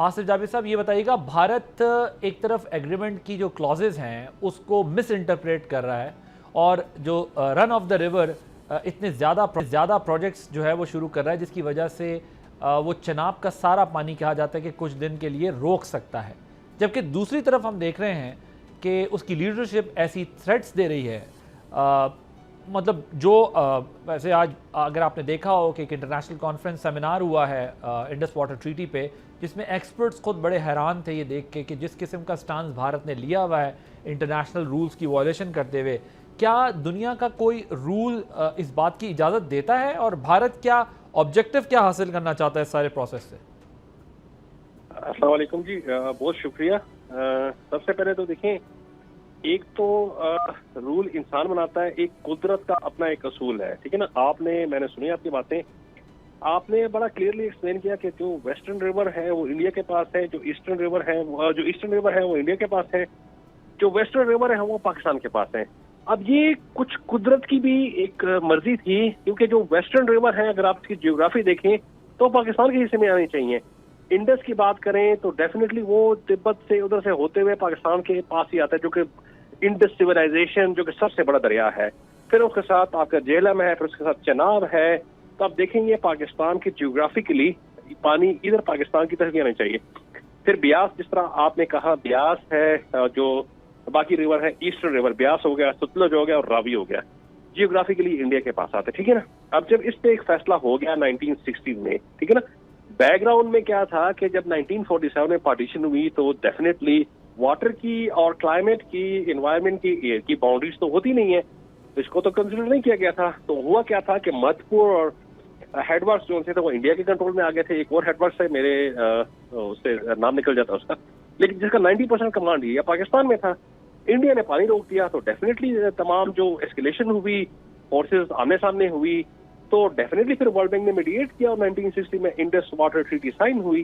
آصف جابر صاحب یہ بتائیے گا، بھارت ایک طرف ایگریمنٹ کی جو کلازز ہیں اس کو مس انٹرپریٹ کر رہا ہے اور جو رن آف دا ریور اتنے زیادہ پروجیکٹس جو ہے وہ شروع کر رہا ہے جس کی وجہ سے وہ چناب کا سارا پانی کہا جاتا ہے کہ کچھ دن کے لیے روک سکتا ہے، جبکہ دوسری طرف ہم دیکھ رہے ہیں کہ اس کی لیڈرشپ ایسی تھریٹس دے رہی ہے. مطلب جو ویسے آج اگر آپ نے دیکھا ہو کہ ایک انٹرنیشنل کانفرنس سیمینار ہوا ہے انڈس واٹر ٹریٹی پہ، جس میں ایکسپرٹس خود بڑے حیران تھے یہ دیکھ کے کہ جس قسم کا سٹانس بھارت نے لیا ہوا ہے انٹرنیشنل رولز کی وائلیشن کرتے ہوئے. کیا دنیا کا کوئی رول اس بات کی اجازت دیتا ہے، اور بھارت کیا آبجیکٹو کیا حاصل کرنا چاہتا ہے اس سارے پروسیس سے؟ السلام علیکم جی، بہت شکریہ. سب سے پہلے تو دیکھیں، ایک تو رول انسان بناتا ہے، ایک قدرت کا اپنا ایک اصول ہے، ٹھیک ہے نا. میں نے سنی آپ کی باتیں، آپ نے بڑا کلیئرلی ایکسپلین کیا کہ جو ویسٹرن ریور ہے وہ انڈیا کے پاس ہے، جو ایسٹرن ریور ہے وہ انڈیا کے پاس ہے، جو ویسٹرن ریور ہے وہ پاکستان کے پاس ہے. اب یہ کچھ قدرت کی بھی ایک مرضی تھی، کیونکہ جو ویسٹرن ریور ہے اگر آپ اس کی جیوگرافی دیکھیں تو پاکستان کے حصے میں آنی چاہیے. انڈس کی بات کریں تو ڈیفینیٹلی وہ تبت سے ادھر سے ہوتے ہوئے پاکستان کے پاس ہی آتا ہے، جو کہ انڈس سیولائزیشن جو کہ سب سے بڑا دریا ہے. پھر اس کے ساتھ آپ کا جہلم ہے، پھر اس کے ساتھ چناب ہے. تو آپ دیکھیں گے پاکستان کی جیوگرافیکلی پانی ادھر پاکستان کی طرف ہی آنا چاہیے. پھر بیاس، جس طرح آپ نے کہا، بیاس ہے، جو باقی ریور ہے ایسٹرن ریور، بیاس ہو گیا، ستلج ہو گیا اور راوی ہو گیا، جیوگرافیکلی انڈیا کے پاس آتے، ٹھیک ہے نا. اب جب اس پہ ایک فیصلہ ہو گیا 1960 میں، ٹھیک ہے نا، بیک گراؤنڈ میں کیا تھا کہ جب 1947 میں پارٹیشن ہوئی تو ڈیفینیٹلی واٹر کی اور کلائمیٹ کی، انوائرمنٹ کی باؤنڈریز تو ہوتی نہیں ہے، اس کو تو کنسیڈر نہیں کیا گیا تھا. تو ہوا کیا تھا کہ مدھ پور اور ہیڈ ورکس جو تھے وہ انڈیا کے کنٹرول میں آ گئے تھے. ایک اور ہیڈ ورکس ہے، میرے اس سے نام نکل جاتا اس کا، لیکن جس کا 90% کمانڈ یہ پاکستان میں تھا. انڈیا نے پانی روک دیا تو ڈیفینیٹلی تمام جو ایسکیلیشن ہوئی، فورسز آمنے سامنے ہوئی، تو ڈیفینیٹلی پھر ورلڈ بینک نے میڈیٹ کیا اور 1960 میں انڈس واٹر ٹریٹی سائن ہوئی.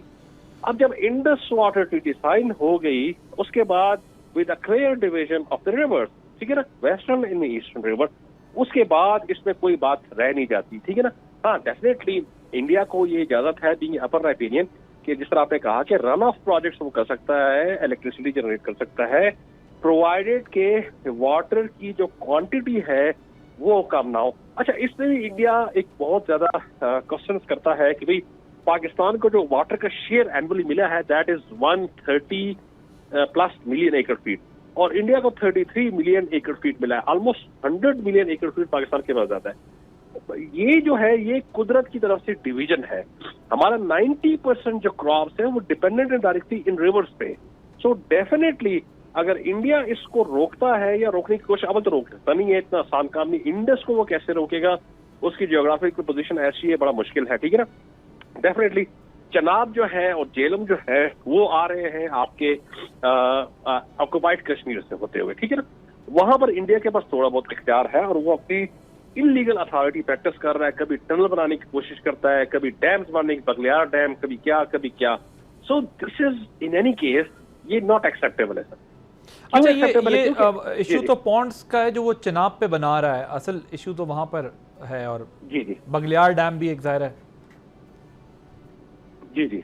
اب جب انڈس واٹر ٹریٹی سائن ہو گئی، اس کے بعد with a clear division of the river, ٹھیک ہے نا، ویسٹرن اینڈ ایسٹرن ریور، اس کے بعد اس میں کوئی بات رہ نہیں جاتی، ٹھیک ہے نا. ہاں ڈیفینیٹلی انڈیا کو یہ اجازت ہے، بینگ اپر ریپینین، کہ جس طرح آپ نے کہا کہ رن آف پروجیکٹس وہ کر سکتا ہے، الیکٹریسٹی جنریٹ کر سکتا ہے، پرووائڈیڈ کہ واٹر کی جو کوانٹٹی ہے وہ کم نہ ہو. اچھا، اس میں بھی انڈیا ایک بہت زیادہ کوشچنس کرتا ہے کہ بھئی پاکستان کو جو واٹر کا شیئر اینولی ملا ہے that is 130+ million acre feet, اور انڈیا کو 33 ملین ایکڑ فیٹ ملا ہے. Almost 100 million acre feet Pakistan کے پاس جاتا ہے. یہ جو ہے یہ قدرت کی طرف سے ڈویژن ہے. ہمارا 90% جو کراپس ہیں وہ ڈیپینڈنٹ ہے ڈائریکٹلی ان ریورز پہ. سو ڈیفینیٹلی اگر انڈیا اس کو روکتا ہے یا روکنے کی کوشش، اول تو روک سکتا نہیں ہے، اتنا آسان کام نہیں. انڈس کو وہ کیسے روکے گا؟ اس کی جیوگرافک پوزیشن ایسی ہے، بڑا مشکل ہے، ٹھیک ہے نا. ڈیفینیٹلی چناب جو ہے اور جیلم جو ہے وہ آ رہے ہیں آپ کے آکوپائڈ کشمیر سے ہوتے ہوئے، ٹھیک ہے نا. وہاں پر انڈیا کے پاس تھوڑا بہت اختیار ہے اور وہ اپنی انلیگل اتھارٹی پریکٹس کر رہا ہے. کبھی ٹنل بنانے کی کوشش کرتا ہے، کبھی ڈیمز بنانے کی، بغلیار ڈیم، کبھی کیا. سو دس از ان اینی کیس یہ ناٹ ایکسیپٹیبل ہے سر. اچھا، یہ ایشو تو پونڈز کا ہے جو وہ چناب پہ بنا رہا ہے، اصل ایشو تو وہاں پر ہے، اور جی بغلیار ڈیم بھی ایک ظاہر ہے. جی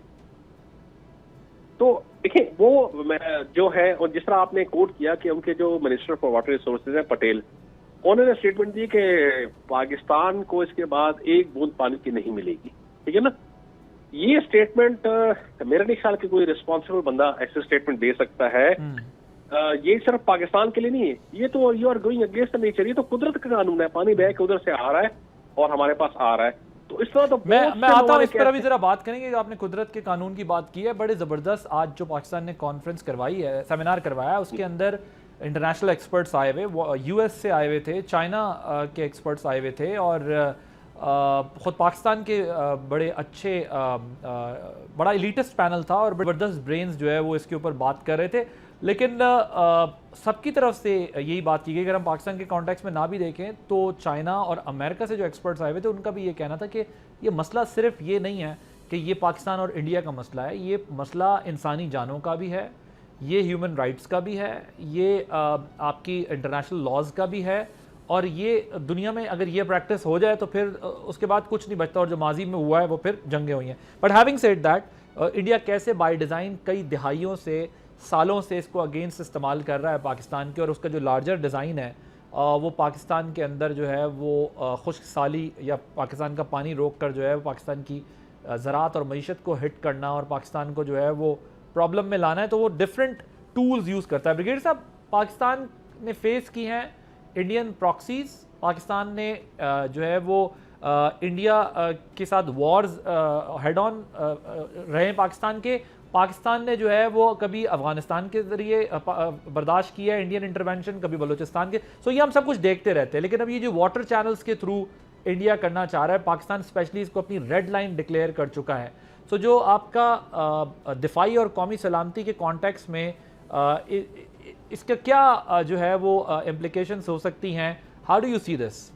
تو دیکھیں وہ جو ہے، اور جس طرح آپ نے کوٹ کیا کہ ان کے جو منسٹر فار واٹر ریسورسز ہیں پٹیل، انہوں نے اسٹیٹمنٹ دی کہ پاکستان کو اس کے بعد ایک بوند پانی کی نہیں ملے گی، ٹھیک ہے نا. یہ اسٹیٹمنٹ میرا نہیں خیال کہ کوئی ریسپانسبل بندہ ایسے اسٹیٹمنٹ دے سکتا ہے. یہ صرف پاکستان کے لیے نہیں ہے، یہ تو you are going against nature, یہ تو قدرت کا قانون ہے. پانی بہ کے ادھر سے آ رہا ہے اور ہمارے پاس آ رہا ہے. تو اس طرح تو میں آتا ہوں اس پر ابھی ذرا بات کریں گے. آپ نے قدرت کے قانون کی بات کی ہے، بڑے زبردست آج جو پاکستان نے کانفرنس کروائی ہے، سیمینار کروایا، اس کے اندر انٹرنیشنل ایکسپرٹس آئے ہوئے، یو ایس سے آئے ہوئے تھے، چائنا کے ایکسپرٹس آئے ہوئے تھے، اور خود پاکستان کے بڑے اچھے بڑا ایلیٹسٹ پینل تھا اور زبردست برینز جو ہے وہ اس کے اوپر بات کر رہے تھے. لیکن سب کی طرف سے یہی بات کی گئی. اگر ہم پاکستان کے کانٹیکس میں نہ بھی دیکھیں تو چائنا اور امریکہ سے جو ایکسپرٹس آئے ہوئے تھے ان کا بھی یہ کہنا تھا کہ یہ مسئلہ صرف یہ نہیں ہے کہ یہ پاکستان اور انڈیا کا مسئلہ ہے، یہ مسئلہ انسانی جانوں کا بھی ہے، یہ ہیومن رائٹس کا بھی ہے، یہ آپ کی انٹرنیشنل لاز کا بھی ہے، اور یہ دنیا میں اگر یہ پریکٹس ہو جائے تو پھر اس کے بعد کچھ نہیں بچتا، اور جو ماضی میں ہوا ہے وہ پھر جنگیں ہوئی ہیں. But having said that India کیسے بائی ڈیزائن کئی دہائیوں سے سالوں سے اس کو اگینسٹ استعمال کر رہا ہے پاکستان کے, اور اس کا جو لارجر ڈیزائن ہے وہ پاکستان کے اندر جو ہے وہ خشک سالی یا پاکستان کا پانی روک کر جو ہے وہ پاکستان کی زراعت اور معیشت کو ہٹ کرنا اور پاکستان کو جو ہے وہ پرابلم میں لانا ہے, تو وہ ڈفرینٹ ٹولز یوز کرتا ہے. بریگیڈیئر صاحب, پاکستان نے فیس کی ہیں انڈین پراکسیز, پاکستان نے جو ہے وہ انڈیا کے ساتھ وارز ہیڈ آن رہے ہیں پاکستان نے جو ہے وہ کبھی افغانستان کے ذریعے برداشت کیا ہے انڈین انٹرونشن, کبھی بلوچستان کے, سو یہ ہم سب کچھ دیکھتے رہتے ہیں. لیکن اب یہ جو واٹر چینلز کے تھرو انڈیا کرنا چاہ رہا ہے, پاکستان اسپیشلی اس کو اپنی ریڈ لائن ڈکلیئر کر چکا ہے. سو جو آپ کا دفاعی اور قومی سلامتی کے کانٹیکس میں اس کا کیا جو ہے وہ امپلیکیشنز ہو سکتی ہیں, ہاؤ ڈو یو سی دس؟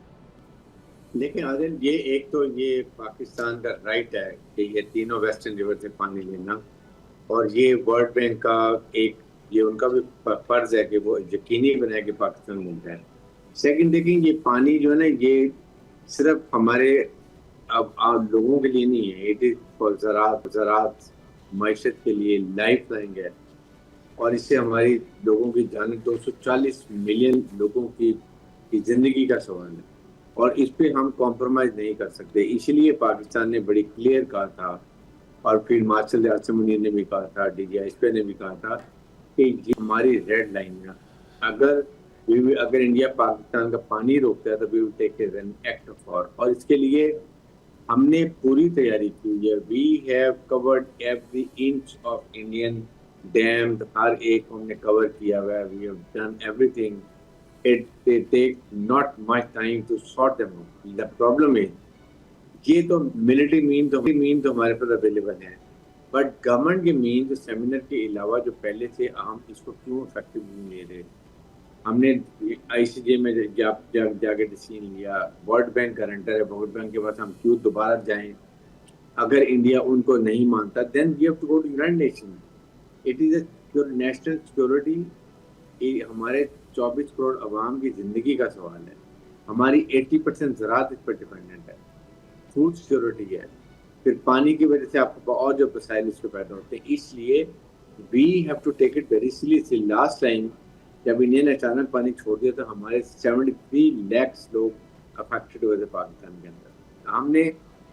دیکھیں عادل, یہ ایک تو یہ پاکستان کا رائٹ ہے کہ یہ تینوں ویسٹرن ریور سے پانی لینا, اور یہ ورلڈ بینک کا ایک یہ ان کا بھی فرض ہے کہ وہ یقینی بنائے کہ پاکستان ملتا ہے. سیکنڈ, دیکھیں یہ پانی جو ہے نا یہ صرف ہمارے اب لوگوں کے لیے نہیں ہے, اٹ از فار زراعت معیشت کے لیے لائف لائن ہے, اور اس سے ہماری لوگوں کی جان 240 ملین لوگوں کی زندگی کا سوال ہے, اور اس پہ ہم کمپرومائز نہیں کر سکتے. اسی لیے پاکستان نے بڑی کلیئر کہا تھا, اور پھر مارشل عاصم منیر نے بھی کہا تھا, ڈی جی ایس پی نے بھی کہا تھا کہ یہ ہماری ریڈ لائن ہے. اگر انڈیا پاکستان کا پانی روکتا ہے تو we will take an act of war, اور اس کے لیے ہم نے پوری تیاری کی ہے. We have covered every inch of Indian dam, ہر ایک ہم نے کور کیا ہوا ہے. وی ہیو ڈن ایوری تھنگ. They take not much time to sort them out. The problem is, یہ تو ملٹری مین تو ہمارے پاس اویلیبل ہے, بٹ گورنمنٹ کے مین جو سیمینر کے علاوہ جو پہلے سے ہم اس کو کیوں افیکٹو نہیں لے رہے. ہم نے آئی سی جے میں جا کے ڈیسیژن لیا, ورلڈ بینک گارنٹر ہے, ورلڈ بینک کے پاس ہم کیوں دوبارہ جائیں. اگر انڈیا ان کو نہیں مانتا then we have to go to United Nation. It is a national security, ہمارے 24 کروڑ عوام کی زندگی کا سوال ہے. ہماری 80% زراعت اس پر ڈیپینڈنٹ ہے, فوڈ سیکورٹی ہے, پھر پانی کی وجہ سے آپ کو اور جو مسائل اس کو پیدا ہوتے ہیں. اس لیے we have to take it very seriously. Last time جب انڈیا نے اچانک پانی چھوڑ دیا تو ہمارے 73 لاکھ لوگ افیکٹڈ ہوئے تھے پاکستان کے اندر. ہم نے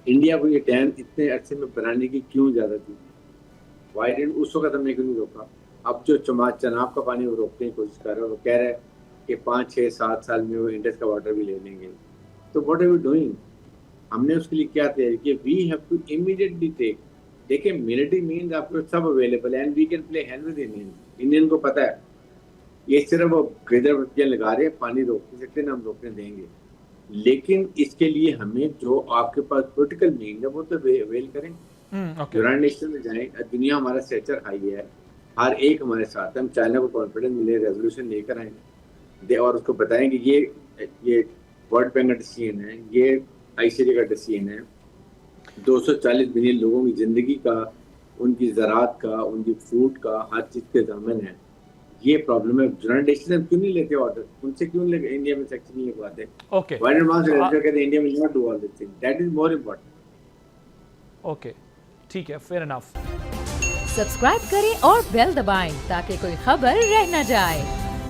انڈیا کو یہ ڈیم اتنے عرصے میں بنانے کی کیوں اجازت دی؟ وائی ڈنٹ اس وقت ہم نے کیوں نہیں روکا؟ اب جو چناب کا پانی وہ روکنے کی کوشش کر رہے ہیں, وہ کہہ رہے ہیں کہ 5 6 7 سال میں وہ انڈس کا واٹر بھی لے لیں گے. تو واٹ آر وی ڈوئنگ؟ ہم نے اس کے لیے کیا تیاری کی؟ We have to immediately take. دیکھیں ملٹری مینز آپ کو سب اویلیبل ہے, and we can play hand with Indian کو پتہ ہے. یہ صرف وہ گدر بتیاں لگا رہے ہیں, پانی روک نہیں سکتے, نہ ہم روکنے دیں گے. لیکن اس کے لیے ہمیں جو آپ کے پاس پولیٹیکل مینز ہے وہ تو اویل کریں. یونائیٹڈ نیشن میں جائیں, دنیا ہمارا اسٹیچر ہائی ہے, ہر ایک ہمارے ساتھ ہے. ہم چائنا کو کانفیڈنس ملے, ریزولوشن لے کر آئیں اور اس کو بتائیں کہ یہ ورلڈ بینک کا ڈیسیژن ہے, یہ آئی سی ڈی کا ڈیسیژن ہے. 240 ملین لوگوں کی زندگی کا, ان کی زراعت کا, ان کی فوڈ کا, ہر چیز کے ضامن ہے. یہ پرابلم ہے. یونائیٹڈ نیشن کیوں نہیں لیتے آرڈر؟ ان سے کیوں انڈیا میں سیکشن نہیں لگواتے؟ اوکے, انڈیا میں not do all this thing. That is more important. Okay, ٹھیک ہے, فیئر انف. سبسکرائب کریں اور بیل دبائیں تاکہ کوئی خبر رہ نہ جائے.